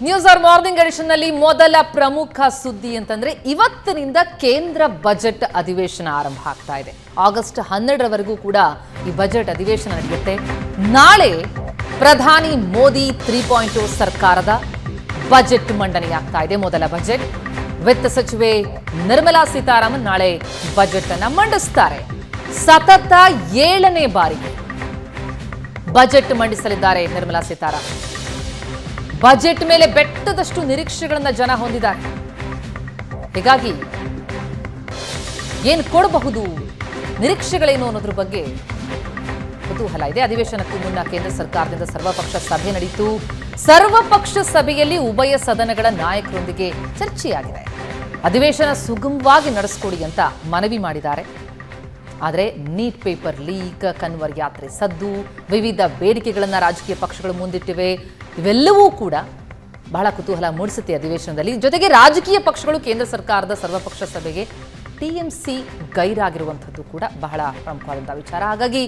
News hour morning edition ನಲ್ಲಿ ಮೊದಲ ಪ್ರಮುಖ ಸುದ್ದಿ ಅಂತಂದ್ರೆ ಇವತ್ತಿನಿಂದ ಕೇಂದ್ರ ಬಜೆಟ್ ಅಧಿವೇಶನ ಆರಂಭ ಆಗ್ತಾ ಇದೆ. ಆಗಸ್ಟ್ 12ರವರೆಗೂ ಕೂಡ ಈ ಬಜೆಟ್ ಅಧಿವೇಶನ ನಡೆಯುತ್ತೆ. ನಾಳೆ ಪ್ರಧಾನಿ ಮೋದಿ 3.0 ಸರ್ಕಾರದ ಬಜೆಟ್ ಮಂಡನೆಯಾಗ್ತಾ ಇದೆ. ಮೊದಲ ಬಜೆಟ್. ವಿತ್ತ ಸಚಿವೆ ನಿರ್ಮಲಾ ಸೀತಾರಾಮನ್ ನಾಳೆ ಬಜೆಟ್ ಅನ್ನು ಮಂಡಿಸುತ್ತಾರೆ. ಸತತ 7ನೇ ಬಾರಿಗೆ ಬಜೆಟ್ ಮಂಡಿಸಲಿದ್ದಾರೆ ನಿರ್ಮಲಾ ಸೀತಾರಾಮನ್. ಬಜೆಟ್ ಮೇಲೆ ಬೆಟ್ಟದಷ್ಟು ನಿರೀಕ್ಷೆಗಳನ್ನ ಜನ ಹೊಂದಿದ್ದಾರೆ. ಹೀಗಾಗಿ ಏನು ಕೊಡಬಹುದು, ನಿರೀಕ್ಷೆಗಳೇನು ಅನ್ನೋದ್ರ ಬಗ್ಗೆ ಕುತೂಹಲ ಇದೆ. ಅಧಿವೇಶನಕ್ಕೂ ಮುನ್ನ ಕೇಂದ್ರ ಸರ್ಕಾರದಿಂದ ಸರ್ವಪಕ್ಷ ಸಭೆ ನಡೆಯಿತು. ಸರ್ವಪಕ್ಷ ಸಭೆಯಲ್ಲಿ ಉಭಯ ಸದನಗಳ ನಾಯಕರೊಂದಿಗೆ ಚರ್ಚೆಯಾಗಿದೆ. ಅಧಿವೇಶನ ಸುಗಮವಾಗಿ ನಡೆಸಿಕೊಡಿ ಅಂತ ಮನವಿ ಮಾಡಿದ್ದಾರೆ. ಆದರೆ ನೀಟ್ ಪೇಪರ್ ಲೀಕ್, ಕನ್ವರ್ ಯಾತ್ರೆ ಸದ್ದು, ವಿವಿಧ ಬೇಡಿಕೆಗಳನ್ನು ರಾಜಕೀಯ ಪಕ್ಷಗಳು ಮುಂದಿಟ್ಟಿವೆ. ಇವೆಲ್ಲವೂ ಕೂಡ ಬಹಳ ಕುತೂಹಲ ಮೂಡಿಸುತ್ತೆ ಅಧಿವೇಶನದಲ್ಲಿ. ಜೊತೆಗೆ ರಾಜಕೀಯ ಪಕ್ಷಗಳು ಕೇಂದ್ರ ಸರ್ಕಾರದ ಸರ್ವಪಕ್ಷ ಸಭೆಗೆ ಟಿಎಂಸಿ ಗೈರಾಗಿರುವಂಥದ್ದು ಕೂಡ ಬಹಳ ಪ್ರಮುಖವಾದಂತಹ ವಿಚಾರ. ಹಾಗಾಗಿ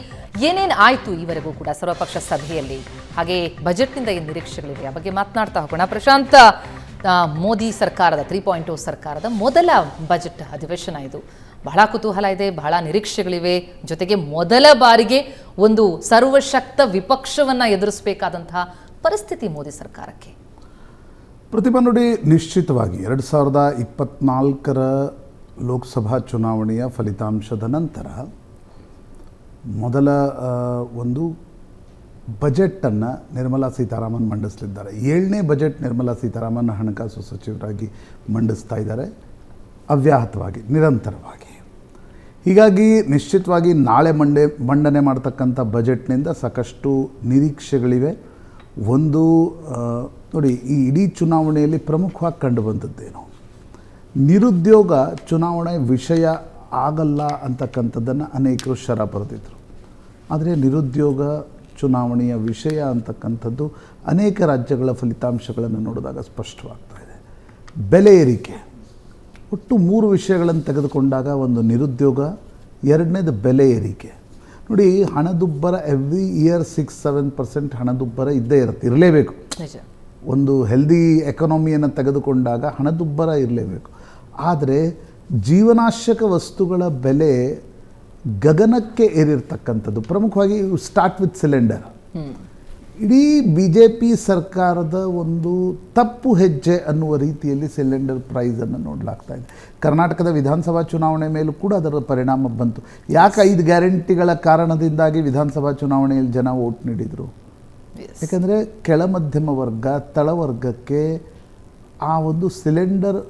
ಏನೇನು ಆಯಿತು ಈವರೆಗೂ ಕೂಡ ಸರ್ವಪಕ್ಷ ಸಭೆಯಲ್ಲಿ, ಹಾಗೆ ಬಜೆಟ್ನಿಂದ ಏನು ನಿರೀಕ್ಷೆಗಳಿವೆ ಆ ಬಗ್ಗೆ ಮಾತನಾಡ್ತಾ ಹೋಗೋಣ. ಪ್ರಶಾಂತ್, ಮೋದಿ ಸರ್ಕಾರದ 3.0 ಸರ್ಕಾರದ ಮೊದಲ ಬಜೆಟ್ ಅಧಿವೇಶನ ಇದು. ಬಹಳ ಕುತೂಹಲ ಇದೆ, ಬಹಳ ನಿರೀಕ್ಷೆಗಳಿವೆ. ಜೊತೆಗೆ ಮೊದಲ ಬಾರಿಗೆ ಒಂದು ಸರ್ವಶಕ್ತ ವಿಪಕ್ಷವನ್ನ ಎದುರಿಸಬೇಕಾದಂತಹ ಪರಿಸ್ಥಿತಿ ಮೋದಿ ಸರ್ಕಾರಕ್ಕೆ. ಪ್ರತಿಭಾ ನೋಡಿ, ನಿಶ್ಚಿತವಾಗಿ 2024ರ ಲೋಕಸಭಾ ಚುನಾವಣೆಯ ಫಲಿತಾಂಶದ ನಂತರ ಮೊದಲ ಒಂದು ಬಜೆಟನ್ನು ನಿರ್ಮಲಾ ಸೀತಾರಾಮನ್ ಮಂಡಿಸಲಿದ್ದಾರೆ. 7ನೇ ಬಜೆಟ್ ನಿರ್ಮಲಾ ಸೀತಾರಾಮನ್ ಹಣಕಾಸು ಸಚಿವರಾಗಿ ಮಂಡಿಸ್ತಾ ಇದ್ದಾರೆ, ಅವ್ಯಾಹತವಾಗಿ, ನಿರಂತರವಾಗಿ. ಹೀಗಾಗಿ ನಿಶ್ಚಿತವಾಗಿ ನಾಳೆ ಮಂಡನೆ ಮಾಡ್ತಕ್ಕಂಥ ಬಜೆಟ್ನಿಂದ ಸಾಕಷ್ಟು ನಿರೀಕ್ಷೆಗಳಿವೆ. ಒಂದು ನೋಡಿ, ಈ ಇಡೀ ಚುನಾವಣೆಯಲ್ಲಿ ಪ್ರಮುಖವಾಗಿ ಕಂಡುಬಂದದ್ದೇನು, ನಿರುದ್ಯೋಗ ಚುನಾವಣೆ ವಿಷಯ ಆಗಲ್ಲ ಅಂತಕ್ಕಂಥದ್ದನ್ನು ಅನೇಕರು ಶರ ಬರೆದಿದ್ದರು. ಆದರೆ ನಿರುದ್ಯೋಗ ಚುನಾವಣೆಯ ವಿಷಯ ಅಂತಕ್ಕಂಥದ್ದು ಅನೇಕ ರಾಜ್ಯಗಳ ಫಲಿತಾಂಶಗಳನ್ನು ನೋಡಿದಾಗ ಸ್ಪಷ್ಟವಾಗ್ತಾ ಇದೆ. ಬೆಲೆ ಏರಿಕೆ, ಒಟ್ಟು 3 ವಿಷಯಗಳನ್ನು ತೆಗೆದುಕೊಂಡಾಗ, ಒಂದು ನಿರುದ್ಯೋಗ, ಎರಡನೇದು ಬೆಲೆ ಏರಿಕೆ. ನೋಡಿ, ಹಣದುಬ್ಬರ ಎವ್ರಿ ಇಯರ್ 6-7% ಹಣದುಬ್ಬರ ಇದ್ದೇ ಇರುತ್ತೆ, ಇರಲೇಬೇಕು. ಒಂದು ಹೆಲ್ದಿ ಎಕಾನಮಿಯನ್ನು ತೆಗೆದುಕೊಂಡಾಗ ಹಣದುಬ್ಬರ ಇರಲೇಬೇಕು. ಆದರೆ ಜೀವನಾವಶ್ಯಕ ವಸ್ತುಗಳ ಬೆಲೆ ಗಗನಕ್ಕೆ ಏರಿರ್ತಕ್ಕಂಥದ್ದು. ಪ್ರಮುಖವಾಗಿ ಸ್ಟಾರ್ಟ್ ವಿತ್ ಸಿಲಿಂಡರ್. ಇಡೀ BJP ಸರ್ಕಾರದ ಒಂದು ತಪ್ಪು ಹೆಜ್ಜೆ ಅನ್ನುವ ರೀತಿಯಲ್ಲಿ ಸಿಲಿಂಡರ್ ಪ್ರೈಸನ್ನು ನೋಡಲಾಗ್ತಾ ಇದೆ. ಕರ್ನಾಟಕದ ವಿಧಾನಸಭಾ ಚುನಾವಣೆ ಮೇಲೂ ಕೂಡ ಅದರ ಪರಿಣಾಮ ಬಂತು. ಯಾಕೆ 5 ಗ್ಯಾರಂಟಿಗಳ ಕಾರಣದಿಂದಾಗಿ ವಿಧಾನಸಭಾ ಚುನಾವಣೆಯಲ್ಲಿ ಜನ ವೋಟ್ ನೀಡಿದರು? ಯಾಕಂದರೆ ಕೆಳ ಮಧ್ಯಮ ವರ್ಗ, ತಳವರ್ಗಕ್ಕೆ ಆ ಒಂದು ಸಿಲಿಂಡರ್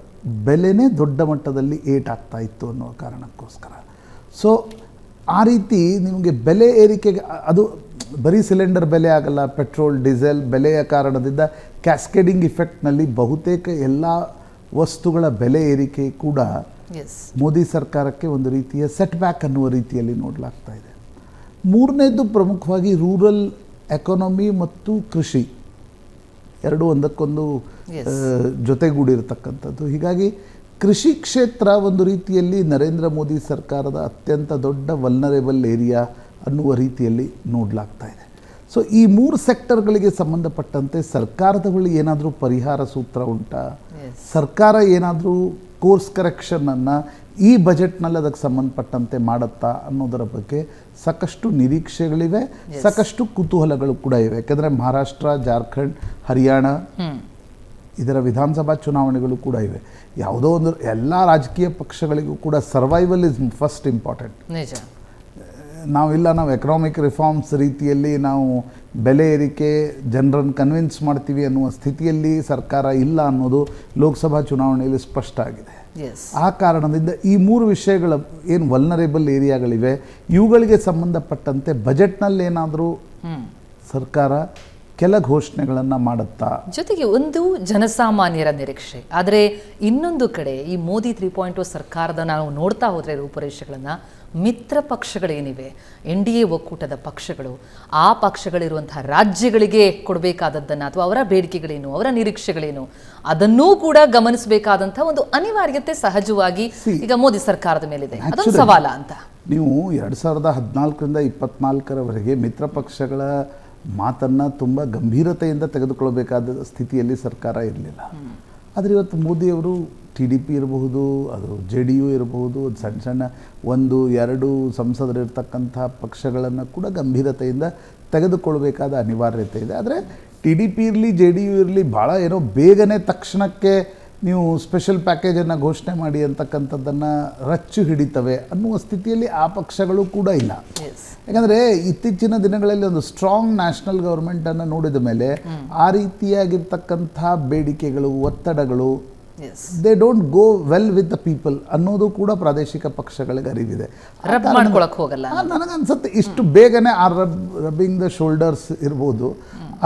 ಬೆಲೆನೇ ದೊಡ್ಡ ಮಟ್ಟದಲ್ಲಿ ಏಟಾಗ್ತಾ ಇತ್ತು ಅನ್ನೋ ಕಾರಣಕ್ಕೋಸ್ಕರ. ಸೊ ಆ ರೀತಿ ನಿಮಗೆ ಬೆಲೆ ಏರಿಕೆಗೆ, ಅದು ಬರೀ ಸಿಲಿಂಡರ್ ಬೆಲೆ ಆಗಲ್ಲ, ಪೆಟ್ರೋಲ್ ಡೀಸೆಲ್ ಬೆಲೆಯ ಕಾರಣದಿಂದ ಕ್ಯಾಸ್ಕೇಡಿಂಗ್ ಇಫೆಕ್ಟ್ನಲ್ಲಿ ಬಹುತೇಕ ಎಲ್ಲ ವಸ್ತುಗಳ ಬೆಲೆ ಏರಿಕೆ ಕೂಡ ಮೋದಿ ಸರ್ಕಾರಕ್ಕೆ ಒಂದು ರೀತಿಯ ಸೆಟ್ ಬ್ಯಾಕ್ ಅನ್ನುವ ರೀತಿಯಲ್ಲಿ ನೋಡಲಾಗ್ತಾ ಇದೆ. ಮೂರನೇದು ಪ್ರಮುಖವಾಗಿ ರೂರಲ್ ಎಕಾನಮಿ ಮತ್ತು ಕೃಷಿ, ಎರಡು ಒಂದಕ್ಕೊಂದು ಜೊತೆಗೂಡಿರತಕ್ಕಂಥದ್ದು. ಹೀಗಾಗಿ ಕೃಷಿ ಕ್ಷೇತ್ರ ಒಂದು ರೀತಿಯಲ್ಲಿ ನರೇಂದ್ರ ಮೋದಿ ಸರ್ಕಾರದ ಅತ್ಯಂತ ದೊಡ್ಡ ವಲ್ನರೇಬಲ್ ಏರಿಯಾ ಅನ್ನುವ ರೀತಿಯಲ್ಲಿ ನೋಡಲಾಗ್ತಾ ಇದೆ. ಸೊ ಈ 3 ಸೆಕ್ಟರ್ಗಳಿಗೆ ಸಂಬಂಧಪಟ್ಟಂತೆ ಸರ್ಕಾರದ ಬಳಿ ಏನಾದರೂ ಪರಿಹಾರ ಸೂತ್ರ ಉಂಟಾ? ಸರ್ಕಾರ ಏನಾದರೂ ಕೋರ್ಸ್ ಕರೆಕ್ಷನನ್ನು ಈ ಬಜೆಟ್ನಲ್ಲಿ ಅದಕ್ಕೆ ಸಂಬಂಧಪಟ್ಟಂತೆ ಮಾಡುತ್ತಾ ಅನ್ನೋದರ ಬಗ್ಗೆ ಸಾಕಷ್ಟು ನಿರೀಕ್ಷೆಗಳಿವೆ, ಸಾಕಷ್ಟು ಕುತೂಹಲಗಳು ಕೂಡ ಇವೆ. ಯಾಕೆಂದರೆ ಮಹಾರಾಷ್ಟ್ರ, ಜಾರ್ಖಂಡ್, ಹರಿಯಾಣ ಇದರ ವಿಧಾನಸಭಾ ಚುನಾವಣೆಗಳು ಕೂಡ ಇವೆ. ಯಾವುದೋ ಒಂದು ಎಲ್ಲ ರಾಜಕೀಯ ಪಕ್ಷಗಳಿಗೂ ಕೂಡ ಸರ್ವೈವಲ್ ಇಸ್ ಫಸ್ಟ್ ಇಂಪಾರ್ಟೆಂಟ್. ನಾವು ಎಕನಾಮಿಕ್ ರಿಫಾರ್ಮ್ಸ್ ರೀತಿಯಲ್ಲಿ ನಾವು ಬೆಲೆ ಏರಿಕೆ ಜನರನ್ನು ಕನ್ವಿನ್ಸ್ ಮಾಡ್ತೀವಿ ಅನ್ನುವ ಸ್ಥಿತಿಯಲ್ಲಿ ಸರ್ಕಾರ ಇಲ್ಲ ಅನ್ನೋದು ಲೋಕಸಭಾ ಚುನಾವಣೆಯಲ್ಲಿ ಸ್ಪಷ್ಟ ಆಗಿದೆ. ಆ ಕಾರಣದಿಂದ ಈ 3 ವಿಷಯಗಳ ಏನು ವಲ್ನರೇಬಲ್ ಏರಿಯಾಗಳಿವೆ, ಇವುಗಳಿಗೆ ಸಂಬಂಧಪಟ್ಟಂತೆ ಬಜೆಟ್ನಲ್ಲಿ ಏನಾದರೂ ಸರ್ಕಾರ ಕೆಲ ಘೋಷಣೆಗಳನ್ನು ಮಾಡುತ್ತಾ? ಜೊತೆಗೆ ಒಂದು ಜನಸಾಮಾನ್ಯರ ನಿರೀಕ್ಷೆ, ಆದರೆ ಇನ್ನೊಂದು ಕಡೆ ಈ ಮೋದಿ 3.0 ಸರ್ಕಾರದ ನಾವು ನೋಡ್ತಾ ಹೋದರೆ ರೂಪುರೇಷೆಗಳನ್ನು, ಮಿತ್ರ ಪಕ್ಷಗಳೇನಿವೆ, NDA ಒಕ್ಕೂಟದ ಪಕ್ಷಗಳು, ಆ ಪಕ್ಷಗಳಿರುವಂತಹ ರಾಜ್ಯಗಳಿಗೆ ಕೊಡಬೇಕಾದದ್ದನ್ನು ಅಥವಾ ಅವರ ಬೇಡಿಕೆಗಳೇನು, ಅವರ ನಿರೀಕ್ಷೆಗಳೇನು, ಅದನ್ನೂ ಕೂಡ ಗಮನಿಸಬೇಕಾದಂಥ ಒಂದು ಅನಿವಾರ್ಯತೆ ಸಹಜವಾಗಿ ಈಗ ಮೋದಿ ಸರ್ಕಾರದ ಮೇಲಿದೆ. ಅದೊಂದು ಸವಾಲ ಅಂತ. ನೀವು 2014ರಿಂದ 2024ರವರೆಗೆ ಮಿತ್ರ ಪಕ್ಷಗಳ ಮಾತನ್ನು ತುಂಬ ಗಂಭೀರತೆಯಿಂದ ತೆಗೆದುಕೊಳ್ಳಬೇಕಾದ ಸ್ಥಿತಿಯಲ್ಲಿ ಸರ್ಕಾರ ಇರಲಿಲ್ಲ. ಆದರೆ ಇವತ್ತು ಮೋದಿಯವರು TDP ಇರಬಹುದು, ಅದು JDU ಇರಬಹುದು, ಸಣ್ಣ ಸಣ್ಣ 1-2 ಸಂಸದರಿರ್ತಕ್ಕಂಥ ಪಕ್ಷಗಳನ್ನು ಕೂಡ ಗಂಭೀರತೆಯಿಂದ ತೆಗೆದುಕೊಳ್ಬೇಕಾದ ಅನಿವಾರ್ಯತೆ ಇದೆ. ಆದರೆ TDP ಇರಲಿ JDU ಇರಲಿ ಭಾಳ ಏನೋ ಬೇಗನೆ ತಕ್ಷಣಕ್ಕೆ ನೀವು ಸ್ಪೆಷಲ್ ಪ್ಯಾಕೇಜನ್ನು ಘೋಷಣೆ ಮಾಡಿ ಅಂತಕ್ಕಂಥದ್ದನ್ನು ರಚ್ಚು ಹಿಡಿತವೆ ಅನ್ನುವ ಸ್ಥಿತಿಯಲ್ಲಿ ಆ ಪಕ್ಷಗಳು ಕೂಡ ಇಲ್ಲ. ಯಾಕಂದರೆ ಇತ್ತೀಚಿನ ದಿನಗಳಲ್ಲಿ ಒಂದು ಸ್ಟ್ರಾಂಗ್ ನ್ಯಾಷನಲ್ ಗೌರ್ಮೆಂಟನ್ನು ನೋಡಿದ ಮೇಲೆ ಆ ರೀತಿಯಾಗಿರ್ತಕ್ಕಂಥ ಬೇಡಿಕೆಗಳು, ಒತ್ತಡಗಳು they don't go well with the people ಅನ್ನೋದು ಕೂಡ ಪ್ರಾದೇಶಿಕ ಪಕ್ಷಗಳಿಗೆ ಅರಿವಿದೆ. ನನಗನ್ಸುತ್ತೆ ಇಷ್ಟು ಬೇಗನೆ ಆ ರಬ್ಬಿಂಗ್ ದ ಶೋಲ್ಡರ್ಸ್ ಇರ್ಬೋದು,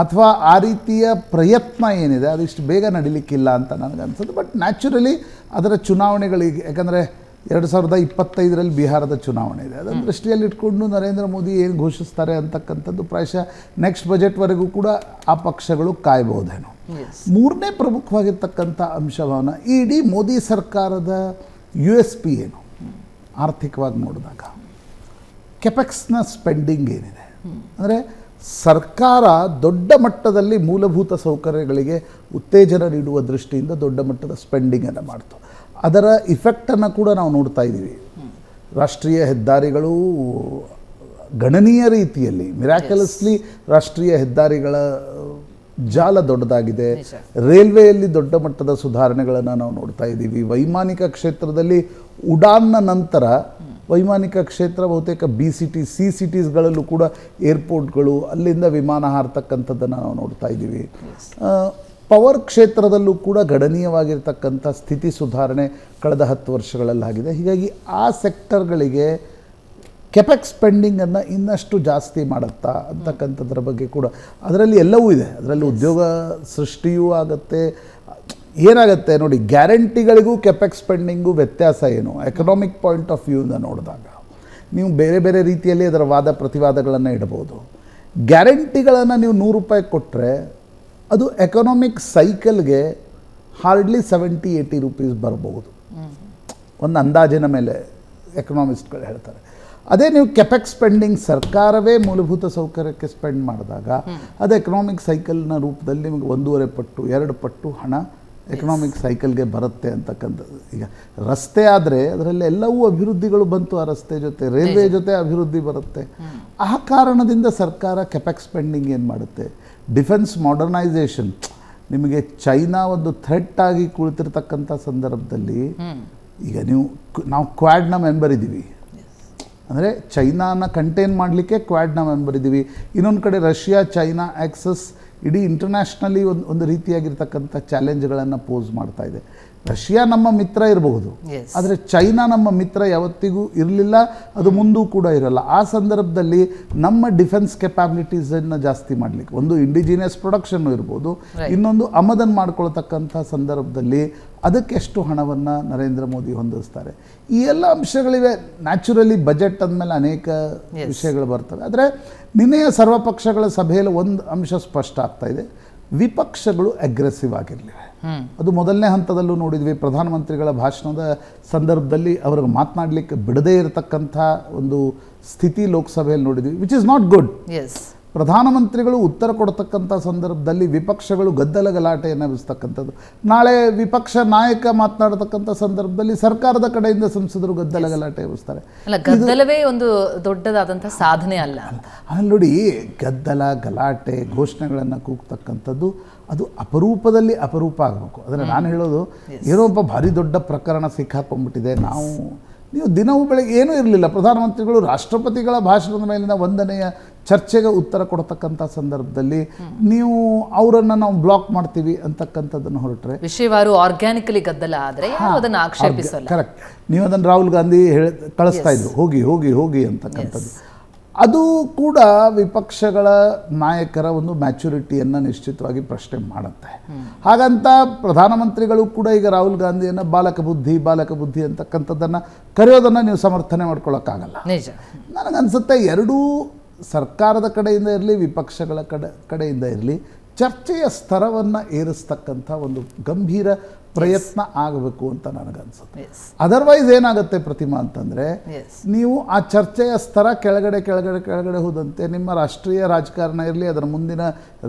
ಅಥವಾ ಆ ರೀತಿಯ ಪ್ರಯತ್ನ ಏನಿದೆ ಅದು ಇಷ್ಟು ಬೇಗ ನಡೀಲಿಕ್ಕಿಲ್ಲ ಅಂತ ನನಗನ್ಸುತ್ತೆ. ಬಟ್ ನ್ಯಾಚುರಲಿ ಅದರ ಚುನಾವಣೆಗಳಿಗೆ, ಯಾಕಂದರೆ 2025ರಲ್ಲಿ ಬಿಹಾರದ ಚುನಾವಣೆ ಇದೆ, ಅದನ್ನು ದೃಷ್ಟಿಯಲ್ಲಿ ಇಟ್ಕೊಂಡು ನರೇಂದ್ರ ಮೋದಿ ಏನು ಘೋಷಿಸ್ತಾರೆ ಅಂತಕ್ಕಂಥದ್ದು ಪ್ರಾಯಶಃ ನೆಕ್ಸ್ಟ್ ಬಜೆಟ್ವರೆಗೂ ಕೂಡ ಆ ಪಕ್ಷಗಳು ಕಾಯ್ಬೋದೇನೋ. ಮೂರನೇ ಪ್ರಮುಖವಾಗಿರ್ತಕ್ಕಂಥ ಅಂಶವನ್ನು ಈ ಇಡೀ ಮೋದಿ ಸರ್ಕಾರದ USP ಏನು ಆರ್ಥಿಕವಾಗಿ ನೋಡಿದಾಗ, ಕೆಪೆಕ್ಸ್ನ ಸ್ಪೆಂಡಿಂಗ್ ಏನಿದೆ ಅಂದರೆ ಸರ್ಕಾರ ದೊಡ್ಡ ಮಟ್ಟದಲ್ಲಿ ಮೂಲಭೂತ ಸೌಕರ್ಯಗಳಿಗೆ ಉತ್ತೇಜನ ನೀಡುವ ದೃಷ್ಟಿಯಿಂದ ದೊಡ್ಡ ಮಟ್ಟದ ಸ್ಪೆಂಡಿಂಗನ್ನು ಮಾಡ್ತು. ಅದರ ಇಫೆಕ್ಟನ್ನು ಕೂಡ ನಾವು ನೋಡ್ತಾ ಇದ್ದೀವಿ. ರಾಷ್ಟ್ರೀಯ ಹೆದ್ದಾರಿಗಳು ಗಣನೀಯ ರೀತಿಯಲ್ಲಿ ಮಿರಾಕಲಸ್ಲಿ ರಾಷ್ಟ್ರೀಯ ಹೆದ್ದಾರಿಗಳ ಜಾಲ ದೊಡ್ಡದಾಗಿದೆ. ರೈಲ್ವೆಯಲ್ಲಿ ದೊಡ್ಡ ಮಟ್ಟದ ಸುಧಾರಣೆಗಳನ್ನು ನಾವು ನೋಡ್ತಾ ಇದ್ದೀವಿ. ವೈಮಾನಿಕ ಕ್ಷೇತ್ರದಲ್ಲಿ ಉಡಾನ್ನ ನಂತರ ವೈಮಾನಿಕ ಕ್ಷೇತ್ರ ಬಹುತೇಕ BCT CCTsಗಳಲ್ಲೂ ಕೂಡ ಏರ್ಪೋರ್ಟ್ಗಳು, ಅಲ್ಲಿಂದ ವಿಮಾನ ಹಾರ್ತಕ್ಕಂಥದ್ದನ್ನು ನಾವು ನೋಡ್ತಾ ಇದ್ದೀವಿ. ಪವರ್ ಕ್ಷೇತ್ರದಲ್ಲೂ ಕೂಡ ಗಣನೀಯವಾಗಿರ್ತಕ್ಕಂಥ ಸ್ಥಿತಿ ಸುಧಾರಣೆ ಕಳೆದ 10 ವರ್ಷಗಳಲ್ಲಾಗಿದೆ. ಹೀಗಾಗಿ ಆ ಸೆಕ್ಟರ್ಗಳಿಗೆ ಕೆಪೆಕ್ಸ್ ಸ್ಪೆಂಡಿಂಗನ್ನು ಇನ್ನಷ್ಟು ಜಾಸ್ತಿ ಮಾಡುತ್ತಾ ಅಂತಕ್ಕಂಥದ್ರ ಬಗ್ಗೆ ಕೂಡ ಅದರಲ್ಲಿ ಎಲ್ಲವೂ ಇದೆ. ಅದರಲ್ಲಿ ಉದ್ಯೋಗ ಸೃಷ್ಟಿಯೂ ಆಗುತ್ತೆ. ಏನಾಗುತ್ತೆ ನೋಡಿ, ಗ್ಯಾರಂಟಿಗಳಿಗೂ ಕೆಪೆಕ್ಸ್ ಸ್ಪೆಂಡಿಂಗು ವ್ಯತ್ಯಾಸ ಏನು, ಎಕನಾಮಿಕ್ ಪಾಯಿಂಟ್ ಆಫ್ ವ್ಯೂಯಿಂದ ನೋಡಿದಾಗ ನೀವು ಬೇರೆ ಬೇರೆ ರೀತಿಯಲ್ಲಿ ಅದರ ವಾದ ಪ್ರತಿವಾದಗಳನ್ನು ಇಡಬಹುದು. ಗ್ಯಾರಂಟಿಗಳನ್ನು ನೀವು ₹100 ಕೊಟ್ಟರೆ ಅದು ಎಕನಾಮಿಕ್ ಸೈಕಲ್ಗೆ ಹಾರ್ಡ್ಲಿ ₹70-80 ಬರಬಹುದು, ಒಂದು ಅಂದಾಜಿನ ಮೇಲೆ ಎಕನಾಮಿಸ್ಟ್ಗಳು ಹೇಳ್ತಾರೆ. ಅದೇ ನೀವು ಕೆಪೆಕ್ಸ್ ಸ್ಪೆಂಡಿಂಗ್ ಸರ್ಕಾರವೇ ಮೂಲಭೂತ ಸೌಕರ್ಯಕ್ಕೆ ಸ್ಪೆಂಡ್ ಮಾಡಿದಾಗ ಅದು ಎಕನಾಮಿಕ್ ಸೈಕಲ್ನ ರೂಪದಲ್ಲಿ ನಿಮಗೆ 1.5 ಪಟ್ಟು 2 ಪಟ್ಟು ಹಣ ಎಕನಾಮಿಕ್ ಸೈಕಲ್ಗೆ ಬರುತ್ತೆ ಅಂತಕ್ಕಂಥದ್ದು. ಈಗ ರಸ್ತೆ ಆದರೆ ಅದರಲ್ಲಿ ಎಲ್ಲವೂ ಅಭಿವೃದ್ಧಿಗಳು ಬಂತು, ಆ ರಸ್ತೆ ಜೊತೆ ರೈಲ್ವೆ ಜೊತೆ ಅಭಿವೃದ್ಧಿ ಬರುತ್ತೆ. ಆ ಕಾರಣದಿಂದ ಸರ್ಕಾರ ಕೆಪೆಕ್ಸ್ ಸ್ಪೆಂಡಿಂಗ್ ಏನು ಮಾಡುತ್ತೆ, ಡಿಫೆನ್ಸ್ ಮಾಡರ್ನೈಸೇಷನ್, ನಿಮಗೆ ಚೈನಾ ಒಂದು ಥ್ರೆಟ್ ಆಗಿ ಕುಳಿತಿರ್ತಕ್ಕಂಥ ಸಂದರ್ಭದಲ್ಲಿ ಈಗ ನಾವು ಕ್ವಾಡ್ನ ಮೆಂಬರ್ ಇದ್ದೀವಿ, ಅಂದರೆ ಚೈನಾನ ಕಂಟೈನ್ ಮಾಡಲಿಕ್ಕೆ ಕ್ವಾಡ್ನ ಮೆಂಬರ್ ಇದ್ದೀವಿ. ಇನ್ನೊಂದು ಕಡೆ ರಷ್ಯಾ ಚೈನಾ ಆಕ್ಸಸ್ ಇಡೀ ಇಂಟರ್ನ್ಯಾಷನಲಿ ಒಂದು ರೀತಿಯಾಗಿರ್ತಕ್ಕಂಥ ಚಾಲೆಂಜ್ಗಳನ್ನು ಪೋಸ್ ಮಾಡ್ತಾ ಇದೆ. ರಷ್ಯಾ ನಮ್ಮ ಮಿತ್ರ ಇರಬಹುದು, ಆದರೆ ಚೈನಾ ನಮ್ಮ ಮಿತ್ರ ಯಾವತ್ತಿಗೂ ಇರಲಿಲ್ಲ, ಅದು ಮುಂದೂ ಕೂಡ ಇರಲ್ಲ. ಆ ಸಂದರ್ಭದಲ್ಲಿ ನಮ್ಮ ಡಿಫೆನ್ಸ್ ಕೆಪಾಬಿಲಿಟೀಸನ್ನು ಜಾಸ್ತಿ ಮಾಡಲಿಕ್ಕೆ ಒಂದು ಇಂಡಿಜಿನಿಯಸ್ ಪ್ರೊಡಕ್ಷನ್ನು ಇರ್ಬೋದು, ಇನ್ನೊಂದು ಆಮದನ್ನು ಮಾಡ್ಕೊಳ್ತಕ್ಕಂಥ ಸಂದರ್ಭದಲ್ಲಿ ಅದಕ್ಕೆ ಎಷ್ಟು ಹಣವನ್ನು ನರೇಂದ್ರ ಮೋದಿ ಹೊಂದಿಸ್ತಾರೆ. ಈ ಎಲ್ಲ ಅಂಶಗಳಿವೆ. ನ್ಯಾಚುರಲಿ ಬಜೆಟ್ ಅಂದಮೇಲೆ ಅನೇಕ ವಿಷಯಗಳು ಬರ್ತವೆ. ಆದರೆ ನಿನ್ನೆಯ ಸರ್ವಪಕ್ಷಗಳ ಸಭೆಯಲ್ಲಿ ಒಂದು ಅಂಶ ಸ್ಪಷ್ಟ ಆಗ್ತಾ ಇದೆ, ವಿಪಕ್ಷಗಳು ಅಗ್ರೆಸಿವ್ ಆಗಿರಲಿವೆ. ಅದು ಮೊದಲನೇ ಹಂತದಲ್ಲೂ ನೋಡಿದ್ವಿ. ಪ್ರಧಾನಮಂತ್ರಿಗಳ ಭಾಷಣದ ಸಂದರ್ಭದಲ್ಲಿ ಅವ್ರಿಗೆ ಮಾತನಾಡಲಿಕ್ಕೆ ಬಿಡದೇ ಇರತಕ್ಕಂಥ ಒಂದು ಸ್ಥಿತಿ ಲೋಕಸಭೆಯಲ್ಲಿ ನೋಡಿದ್ವಿ, ವಿಚ್ ಇಸ್ ನಾಟ್ ಗುಡ್. ಪ್ರಧಾನಮಂತ್ರಿಗಳು ಉತ್ತರ ಕೊಡ್ತಕ್ಕಂಥ ಸಂದರ್ಭದಲ್ಲಿ ವಿಪಕ್ಷಗಳು ಗದ್ದಲ ಗಲಾಟೆಯನ್ನು ಎಬ್ಬಿಸ್ತಕ್ಕಂಥದ್ದು. ನಾಳೆ ವಿಪಕ್ಷ ನಾಯಕ ಮಾತನಾಡತಕ್ಕಂಥ ಸಂದರ್ಭದಲ್ಲಿ ಸರ್ಕಾರದ ಕಡೆಯಿಂದ ಸಂಸದರು ಗದ್ದಲ ಗಲಾಟೆ ಎಬ್ಬಿಸ್ತಾರೆ. ಗದ್ದಲವೇ ಒಂದು ದೊಡ್ಡದಾದಂಥ ಸಾಧನೆ ಅಲ್ಲ. ಅಲ್ಲಿ ನೋಡಿ, ಗದ್ದಲ ಗಲಾಟೆ ಘೋಷಣೆಗಳನ್ನು ಕೂಗ್ತಕ್ಕಂಥದ್ದು ಅದು ಅಪರೂಪದಲ್ಲಿ ಅಪರೂಪ ಆಗಬೇಕು. ಅಂದರೆ ನಾನು ಹೇಳೋದು, ಏನೋ ಒಬ್ಬ ಭಾರಿ ದೊಡ್ಡ ಪ್ರಕರಣ ಸಿಕ್ಕಾಕೊಂಡ್ಬಿಟ್ಟಿದೆ, ನೀವು ದಿನವೂ ಬೆಳಗ್ಗೆ ಏನೂ ಇರಲಿಲ್ಲ, ಪ್ರಧಾನಮಂತ್ರಿಗಳು ರಾಷ್ಟ್ರಪತಿಗಳ ಭಾಷಣದ ಮೇಲಿನ ವಂದನೆಯ ಚರ್ಚೆಗೆ ಉತ್ತರ ಕೊಡ್ತಕ್ಕಂಥ ಸಂದರ್ಭದಲ್ಲಿ ನೀವು ಅವರನ್ನು ನಾವು ಬ್ಲಾಕ್ ಮಾಡ್ತೀವಿ ಅಂತಕ್ಕಂಥದ್ದನ್ನು ಹೊರಟ್ರೆ, ವಿಷಯವಾರು ಆರ್ಗ್ಯಾನಿಕಲಿ ಗದ್ದಲ ಆದರೆ ಅದನ್ನು ಆಕ್ಷೇಪಿಸಲ್ಲ. ಕರೆಕ್ಟ್. ನೀವು ಅದನ್ನು ರಾಹುಲ್ ಗಾಂಧಿ ಕಳಿಸ್ತಾ ಇದ್ರು, ಹೋಗಿ ಹೋಗಿ ಹೋಗಿ ಅಂತಕ್ಕಂಥದ್ದು. ಅದು ಕೂಡ ವಿಪಕ್ಷಗಳ ನಾಯಕರ ಒಂದು ಮ್ಯಾಚುರಿಟಿಯನ್ನು ನಿಶ್ಚಿತವಾಗಿ ಪ್ರಶ್ನೆ ಮಾಡುತ್ತೆ. ಹಾಗಂತ ಪ್ರಧಾನಮಂತ್ರಿಗಳು ಕೂಡ ಈಗ ರಾಹುಲ್ ಗಾಂಧಿಯನ್ನು ಬಾಲಕ ಬುದ್ಧಿ ಅಂತಕ್ಕಂಥದ್ದನ್ನು ಕರೆಯೋದನ್ನು ನೀವು ಸಮರ್ಥನೆ ಮಾಡ್ಕೊಳ್ಳೋಕ್ಕಾಗಲ್ಲ. ನನಗನ್ಸುತ್ತೆ ಎರಡೂ ಸರ್ಕಾರದ ಕಡೆಯಿಂದ ಇರಲಿ, ವಿಪಕ್ಷಗಳ ಕಡೆಯಿಂದ ಇರಲಿ, ಚರ್ಚೆಯ ಸ್ತರವನ್ನು ಏರಿಸ್ತಕ್ಕಂಥ ಒಂದು ಗಂಭೀರ ಪ್ರಯತ್ನ ಆಗಬೇಕು ಅಂತ ನನಗನ್ಸುತ್ತೆ. ಅದರ್ವೈಸ್ ಏನಾಗುತ್ತೆ ಪ್ರತಿಮಾ ಅಂತಂದರೆ, ನೀವು ಆ ಚರ್ಚೆಯ ಸ್ತರ ಕೆಳಗಡೆ ಹೋದಂತೆ ನಿಮ್ಮ ರಾಷ್ಟ್ರೀಯ ರಾಜಕಾರಣ ಇರಲಿ, ಅದರ ಮುಂದಿನ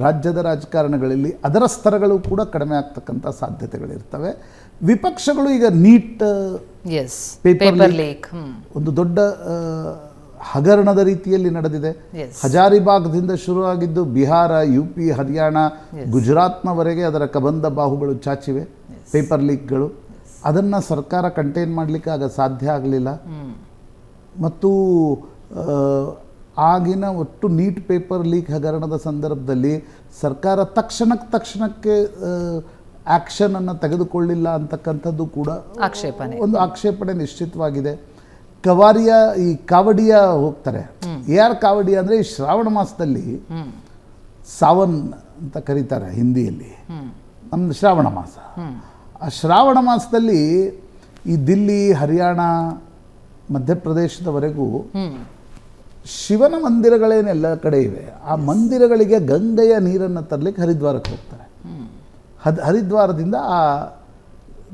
ರಾಜ್ಯದ ರಾಜಕಾರಣಗಳಲ್ಲಿ ಅದರ ಸ್ತರಗಳು ಕೂಡ ಕಡಿಮೆ ಆಗ್ತಕ್ಕಂಥ ಸಾಧ್ಯತೆಗಳಿರ್ತವೆ. ವಿಪಕ್ಷಗಳು ಈಗ ನೀಟ್ ಪೇಪರ್ ಲೀಕ್ ಒಂದು ದೊಡ್ಡ ಹಗರಣದ ರೀತಿಯಲ್ಲಿ ನಡೆದಿದೆ. ಹಜಾರಿಬಾಗ್ದಿಂದ ಶುರುವಾಗಿದ್ದು ಬಿಹಾರ, UP, ಹರಿಯಾಣ, ಗುಜರಾತ್ನವರೆಗೆ ಅದರ ಕಬಂಧ ಬಾಹುಗಳು ಚಾಚಿವೆ. ಪೇಪರ್ ಲೀಕ್ಗಳು, ಅದನ್ನು ಸರ್ಕಾರ ಕಂಟೈನ್ ಮಾಡಲಿಕ್ಕೆ ಆಗ ಸಾಧ್ಯ ಆಗಲಿಲ್ಲ. ಮತ್ತು ಆಗಿನ ಒಟ್ಟು ನೀಟ್ ಪೇಪರ್ ಲೀಕ್ ಹಗರಣದ ಸಂದರ್ಭದಲ್ಲಿ ಸರ್ಕಾರ ತಕ್ಷಣಕ್ಕೆ ಆ್ಯಕ್ಷನನ್ನು ತೆಗೆದುಕೊಳ್ಳಿಲ್ಲ ಅಂತಕ್ಕಂಥದ್ದು ಕೂಡ ಒಂದು ಆಕ್ಷೇಪಣೆ ನಿಶ್ಚಿತವಾಗಿದೆ. ಕಾವಡಿಯ ಹೋಗ್ತಾರೆ. ಯಾರು ಕಾವಡಿಯ ಅಂದರೆ ಈ ಶ್ರಾವಣ ಮಾಸದಲ್ಲಿ ಸಾವನ್ ಅಂತ ಕರೀತಾರೆ ಹಿಂದಿಯಲ್ಲಿ, ನಮ್ಮದು ಶ್ರಾವಣ ಮಾಸ. ಆ ಶ್ರಾವಣ ಮಾಸದಲ್ಲಿ ಈ ದಿಲ್ಲಿ, ಹರಿಯಾಣ, ಮಧ್ಯಪ್ರದೇಶದವರೆಗೂ ಶಿವನ ಮಂದಿರಗಳೇನೆಲ್ಲ ಕಡೆ ಇವೆ. ಆ ಮಂದಿರಗಳಿಗೆ ಗಂಗೆಯ ನೀರನ್ನು ತರಲಿಕ್ಕೆ ಹರಿದ್ವಾರಕ್ಕೆ ಹೋಗ್ತಾರೆ. ಹರಿದ್ವಾರದಿಂದ ಆ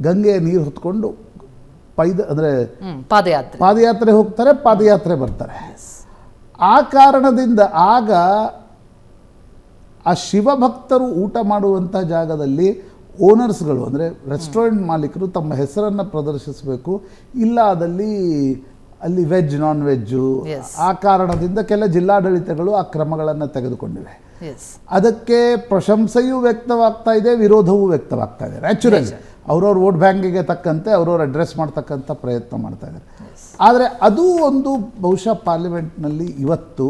ಗಂಗೆಯ ನೀರು ಹೊತ್ಕೊಂಡು ಅಂದರೆ ಪಾದಯಾತ್ರೆ ಹೋಗ್ತಾರೆ, ಪಾದಯಾತ್ರೆ ಬರ್ತಾರೆ. ಆ ಕಾರಣದಿಂದ ಆಗ ಆ ಶಿವಭಕ್ತರು ಊಟ ಮಾಡುವಂಥ ಜಾಗದಲ್ಲಿ ಓನರ್ಸ್ಗಳು ಅಂದರೆ ರೆಸ್ಟೋರೆಂಟ್ ಮಾಲೀಕರು ತಮ್ಮ ಹೆಸರನ್ನು ಪ್ರದರ್ಶಿಸಬೇಕು. ಇಲ್ಲ ಆದಲ್ಲಿ ಅಲ್ಲಿ ವೆಜ್, ನಾನ್ ವೆಜ್ಜು. ಆ ಕಾರಣದಿಂದ ಕೆಲ ಜಿಲ್ಲಾಡಳಿತಗಳು ಆ ಕ್ರಮಗಳನ್ನು ತೆಗೆದುಕೊಂಡಿವೆ. ಅದಕ್ಕೆ ಪ್ರಶಂಸೆಯೂ ವ್ಯಕ್ತವಾಗ್ತಾ ಇದೆ, ವಿರೋಧವೂ ವ್ಯಕ್ತವಾಗ್ತಾ ಇದೆ. ನ್ಯಾಚುರಲಿ ಅವ್ರವ್ರ ವೋಟ್ ಬ್ಯಾಂಕಿಗೆ ತಕ್ಕಂತೆ ಅವ್ರವ್ರು ಅಡ್ರೆಸ್ ಮಾಡ್ತಕ್ಕಂಥ ಪ್ರಯತ್ನ ಮಾಡ್ತಾ ಇದ್ದಾರೆ. ಆದರೆ ಅದು ಒಂದು ಬಹುಶಃ ಪಾರ್ಲಿಮೆಂಟ್ನಲ್ಲಿ ಇವತ್ತು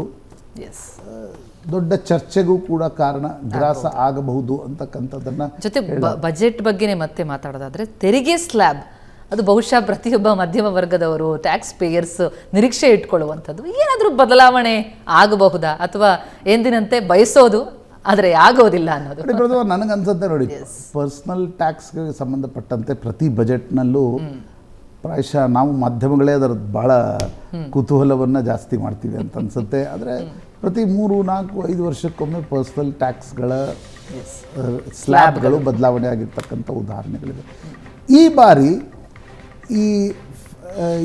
ದೊಡ್ಡ ಚರ್ಚೆಗೂ ಕೂಡ ಕಾರಣ, ಗ್ರಾಸ ಆಗಬಹುದು ಅಂತಕ್ಕಂಥದ್ದನ್ನು. ಜೊತೆ ಬಜೆಟ್ ಬಗ್ಗೆನೇ ಮತ್ತೆ ಮಾತಾಡೋದಾದ್ರೆ, ತೆರಿಗೆ ಸ್ಲ್ಯಾಬ್ ಅದು ಬಹುಶಃ ಪ್ರತಿಯೊಬ್ಬ ಮಧ್ಯಮ ವರ್ಗದವರು, ಟ್ಯಾಕ್ಸ್ ಪೇಯರ್ಸ್ ನಿರೀಕ್ಷೆ ಇಟ್ಕೊಳ್ಳುವಂಥದ್ದು. ಏನಾದರೂ ಬದಲಾವಣೆ ಆಗಬಹುದಾ, ಅಥವಾ ಎಂದಿನಂತೆ ಬಯಸೋದು ಆದರೆ ಆಗೋದಿಲ್ಲ ಅನ್ನೋದು? ನನಗನ್ಸುತ್ತೆ ನೋಡಿ, ಪರ್ಸನಲ್ ಟ್ಯಾಕ್ಸ್ಗೆ ಸಂಬಂಧಪಟ್ಟಂತೆ ಪ್ರತಿ ಬಜೆಟ್ನಲ್ಲೂ ಪ್ರಾಯಶಃ ನಾವು ಮಾಧ್ಯಮಗಳೇ ಅದರ ಭಾಳ ಕುತೂಹಲವನ್ನು ಜಾಸ್ತಿ ಮಾಡ್ತೀವಿ ಅಂತ ಅನ್ಸುತ್ತೆ. ಆದರೆ ಪ್ರತಿ 3, 4, 5 ವರ್ಷಕ್ಕೊಮ್ಮೆ ಪರ್ಸನಲ್ ಟ್ಯಾಕ್ಸ್ಗಳ ಸ್ಲ್ಯಾಬ್ಗಳು ಬದಲಾವಣೆ ಆಗಿರ್ತಕ್ಕಂಥ ಉದಾಹರಣೆಗಳಿವೆ. ಈ ಬಾರಿ ಈ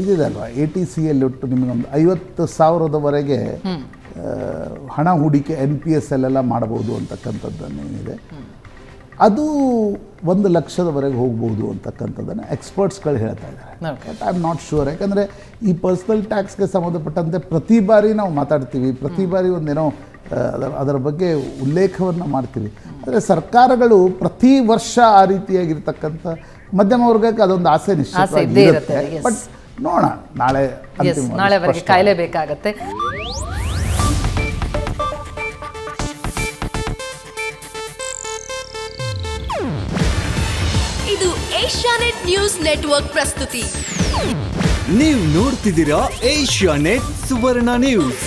ಇದಿದೆ ಅಲ್ವಾ, ATCಯಲ್ಲಿ ಒಟ್ಟು ನಿಮಗೊಂದು 50,000ವರೆಗೆ ಹಣ ಹೂಡಿಕೆ NPS ಅಲ್ಲೆಲ್ಲ ಮಾಡಬಹುದು ಅಂತಕ್ಕಂಥದ್ದನ್ನೇನಿದೆ, ಅದು 1 ಲಕ್ಷದವರೆಗೆ ಹೋಗ್ಬೋದು ಅಂತಕ್ಕಂಥದ್ದನ್ನು ಎಕ್ಸ್ಪರ್ಟ್ಸ್ಗಳು ಹೇಳ್ತಾ ಇದ್ದಾರೆ. But I am not sure. ಯಾಕಂದರೆ ಈ ಪರ್ಸನಲ್ ಟ್ಯಾಕ್ಸ್ಗೆ ಸಂಬಂಧಪಟ್ಟಂತೆ ಪ್ರತಿ ಬಾರಿ ನಾವು ಮಾತಾಡ್ತೀವಿ, ಪ್ರತಿ ಬಾರಿ ಒಂದೇನೋ ಅದರ ಬಗ್ಗೆ ಉಲ್ಲೇಖವನ್ನು ಮಾಡ್ತೀವಿ. ಆದರೆ ಸರ್ಕಾರಗಳು ಪ್ರತಿ ವರ್ಷ ಆ ರೀತಿಯಾಗಿರ್ತಕ್ಕಂಥ ಮಧ್ಯಮ ವರ್ಗಕ್ಕೆ ಅದೊಂದು ಆಸೆ ನಿಶ್ಚಿತವಾಗಿ ಇರುತ್ತೆ. ಬಟ್ ನೋಡೋಣ, ನಾಳೆವರೆಗೆ ಕಾಯಲೇಬೇಕಾಗತ್ತೆ. ಇದು ಏಷ್ಯಾನೆಟ್ ನ್ಯೂಸ್ ನೆಟ್ವರ್ಕ್ ಪ್ರಸ್ತುತಿ. ನೀವು ನೋಡ್ತಿದ್ದೀರಾ ಏಷ್ಯಾನೆಟ್ ಸುವರ್ಣ ನ್ಯೂಸ್.